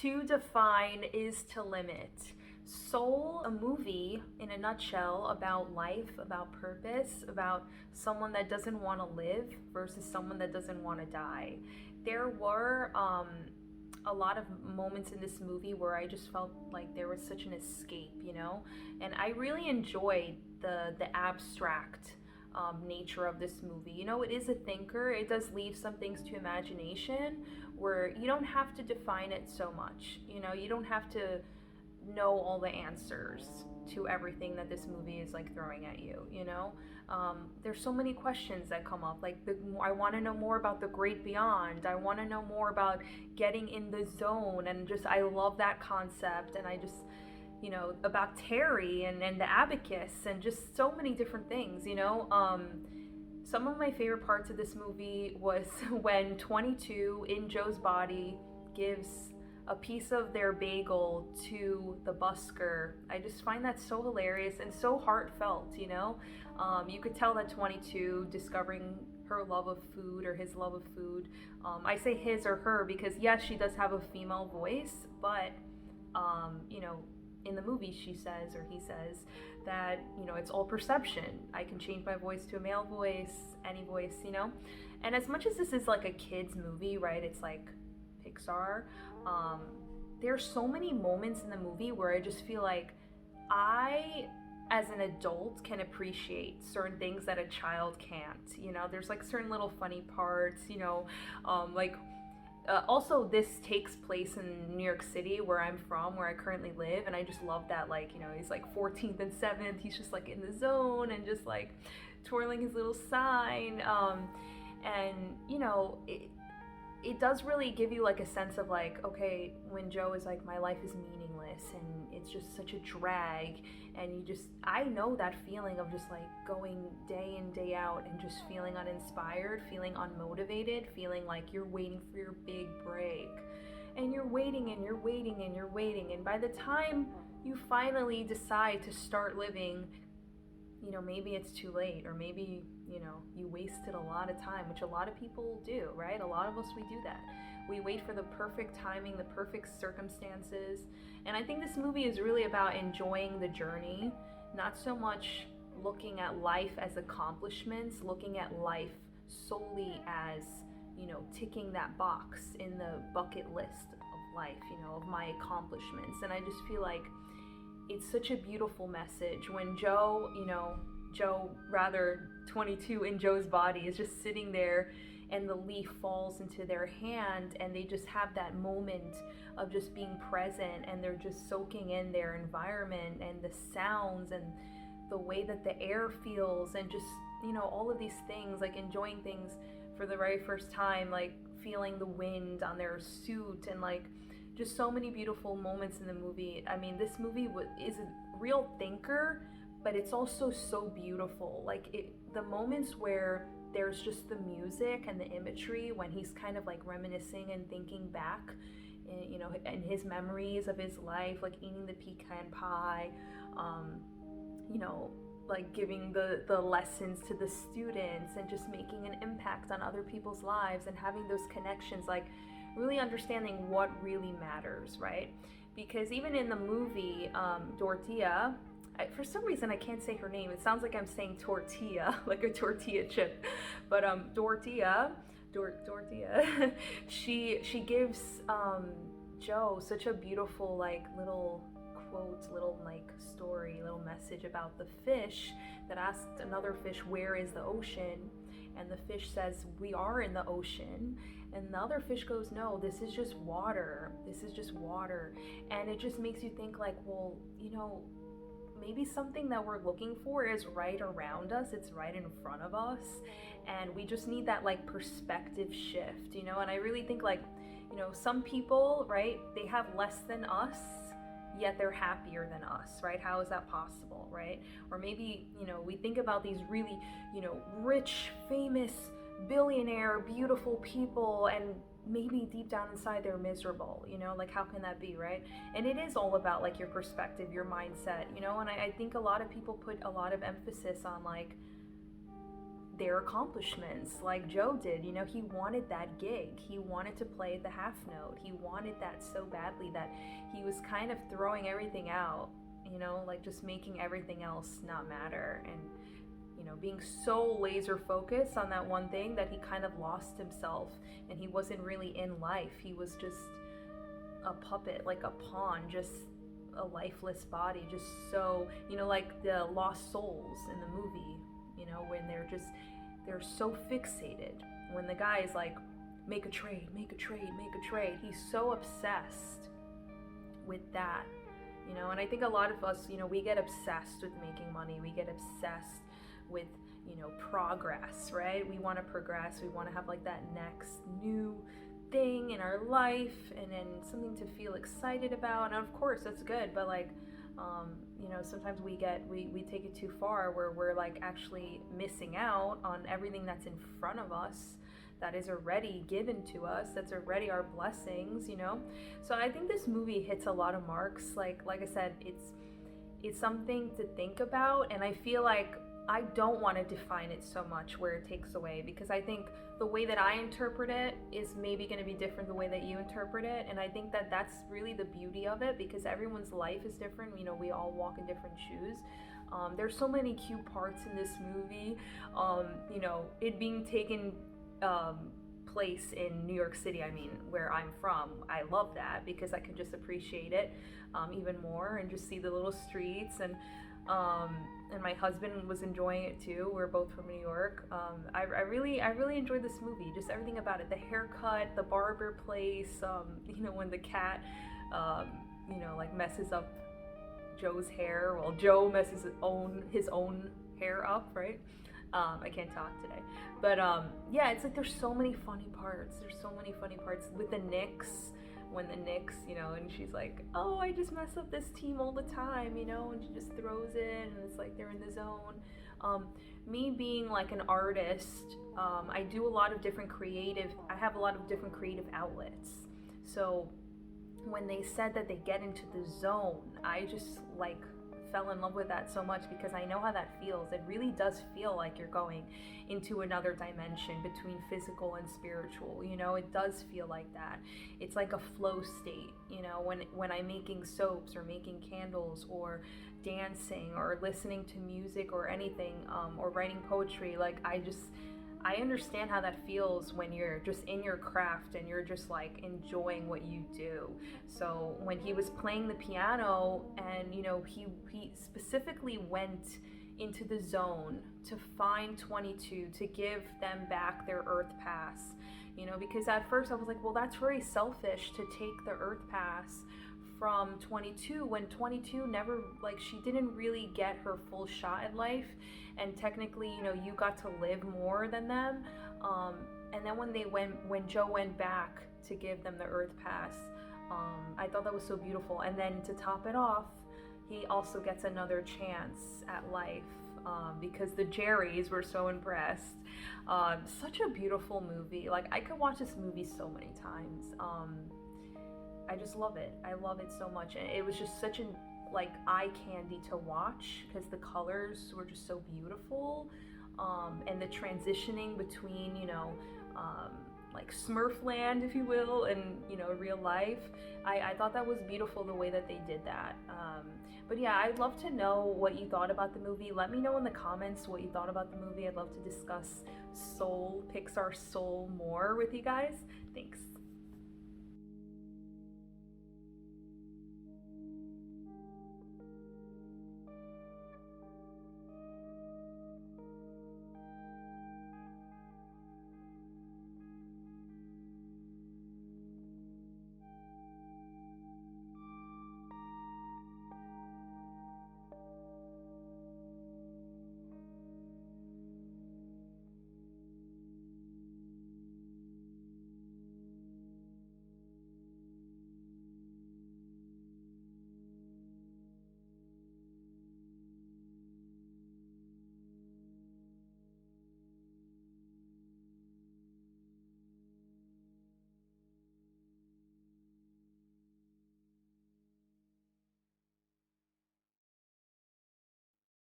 To define is to limit. Soul, a movie in a nutshell about life, about purpose, about someone that doesn't want to live versus someone that doesn't want to die. There were a lot of moments in this movie where I just felt like there was such an escape, and I really enjoyed the abstract nature of this movie. It is a thinker. It does leave some things to imagination where you don't have to define it so much. You don't have to know all the answers to everything that this movie is like throwing at you. There's so many questions that come up, like I want to know more about the great beyond. I want to know more about getting in the zone, and just I love that concept. And I just about Terry and the abacus and just so many different things. Some of my favorite parts of this movie was when 22 in Joe's body gives a piece of their bagel to the busker. I just find that so hilarious and so heartfelt. You could tell that 22 discovering her love of food, or his love of food. I say his or her because yes, she does have a female voice, but in the movie she says, or he says, that it's all perception. I can change my voice to a male voice, any voice. And as much as this is like a kids movie, right, it's like Pixar, there's so many moments in the movie where I just feel like I, as an adult, can appreciate certain things that a child can't. There's like certain little funny parts, like also this takes place in New York City, where I'm from, where I currently live, and I just love that, like, he's like 14th and 7th, he's just like in the zone and just like twirling his little sign, and it does really give you like a sense of like, okay, when Joe is like, my life is meaningless and it's just such a drag, and I know that feeling of just like going day in, day out and just feeling uninspired, feeling unmotivated, feeling like you're waiting for your big break, and you're waiting and you're waiting and you're waiting, and by the time you finally decide to start living, maybe it's too late, or maybe you wasted a lot of time, which a lot of people do, right? A lot of us, we do that. We wait for the perfect timing, the perfect circumstances. And I think this movie is really about enjoying the journey, not so much looking at life as accomplishments, looking at life solely as, ticking that box in the bucket list of life, of my accomplishments. And I just feel like it's such a beautiful message when Joe, rather 22 in Joe's body, is just sitting there and the leaf falls into their hand, and they just have that moment of just being present, and they're just soaking in their environment and the sounds and the way that the air feels, and just all of these things, like enjoying things for the very first time, like feeling the wind on their suit, and like just so many beautiful moments in the movie. I mean, this movie is a real thinker, but it's also so beautiful. Like the moments where there's just the music and the imagery, when he's kind of like reminiscing and thinking back, and his memories of his life, like eating the pecan pie, like giving the lessons to the students, and just making an impact on other people's lives, and having those connections, like really understanding what really matters, right? Because even in the movie, Dorothea, for some reason I can't say her name. It sounds like I'm saying tortilla, like a tortilla chip. But Dorothea, she gives Joe such a beautiful like little quote, little like story, little message about the fish that asked another fish, where is the ocean? And the fish says, we are in the ocean. And the other fish goes, no, this is just water. This is just water. And it just makes you think like, well, maybe something that we're looking for is right around us. It's right in front of us. And we just need that like perspective shift, And I really think like, some people, right, they have less than us, yet they're happier than us, right? How is that possible, right? Or maybe, we think about these really, rich, famous, billionaire, beautiful people, and maybe deep down inside they're miserable, like how can that be, right? And it is all about like your perspective, your mindset, and I think a lot of people put a lot of emphasis on like their accomplishments like Joe did. You know, he wanted that gig. He wanted to play the half note. He wanted that so badly that he was kind of throwing everything out, you know, like just making everything else not matter. And, you know, being so laser focused on that one thing that he kind of lost himself and he wasn't really in life. He was just a puppet, like a pawn, just a lifeless body, just so, you know, like the lost souls in the movie, you know, when they're so fixated. When the guy is like, make a trade, make a trade, make a trade, he's so obsessed with that, you know. And I think a lot of us, you know, we get obsessed with making money, we get obsessed with, you know, progress, right? We want to progress, we want to have like that next new thing in our life, and then something to feel excited about. And of course that's good, but like you know, sometimes we take it too far where we're like actually missing out on everything that's in front of us, that is already given to us, that's already our blessings, you know. So I think this movie hits a lot of marks. Like I said, it's something to think about, and I feel like I don't want to define it so much where it takes away, because I think the way that I interpret it is maybe going to be different the way that you interpret it. And I think that that's really the beauty of it, because everyone's life is different. You know, we all walk in different shoes. There's so many cute parts in this movie. You know, it being taken place in New York City, I mean, where I'm from, I love that because I can just appreciate it even more and just see the little streets. And my husband was enjoying it too. We're both from New York. I really enjoyed this movie. Just everything about it. The haircut, the barber place. You know, when the cat, you know, like messes up Joe's hair. Well, Joe messes his own hair up, right? I can't talk today. But yeah, it's like there's so many funny parts. There's so many funny parts with the Knicks. When the Knicks, you know, and she's like, oh, I just mess up this team all the time, you know, and she just throws it, and it's like they're in the zone. Me being like an artist, I do a lot of different I have a lot of different creative outlets. So when they said that they get into the zone, I just like fell in love with that so much, because I know how that feels. It really does feel like you're going into another dimension between physical and spiritual, you know. It does feel like that. It's like a flow state, you know, when I'm making soaps or making candles or dancing or listening to music or anything, or writing poetry. Like I understand how that feels when you're just in your craft and you're just like enjoying what you do. So when he was playing the piano, and you know, he specifically went into the zone to find 22, to give them back their earth pass, you know, because at first I was like, well, that's very selfish to take the earth pass from 22 when 22 never, like, she didn't really get her full shot at life, and technically, you know, you got to live more than them. And then when Joe went back to give them the earth pass, I thought that was so beautiful. And then to top it off, he also gets another chance at life, because the Jerrys were so impressed. Such a beautiful movie. Like, I could watch this movie so many times. I just love it. I love it so much. And it was just such an like eye candy to watch, because the colors were just so beautiful, and the transitioning between, you know, like Smurfland, if you will, and, you know, real life. I thought that was beautiful the way that they did that. But yeah, I'd love to know what you thought about the movie. Let me know in the comments what you thought about the movie. I'd love to discuss Pixar Soul more with you guys. Thanks.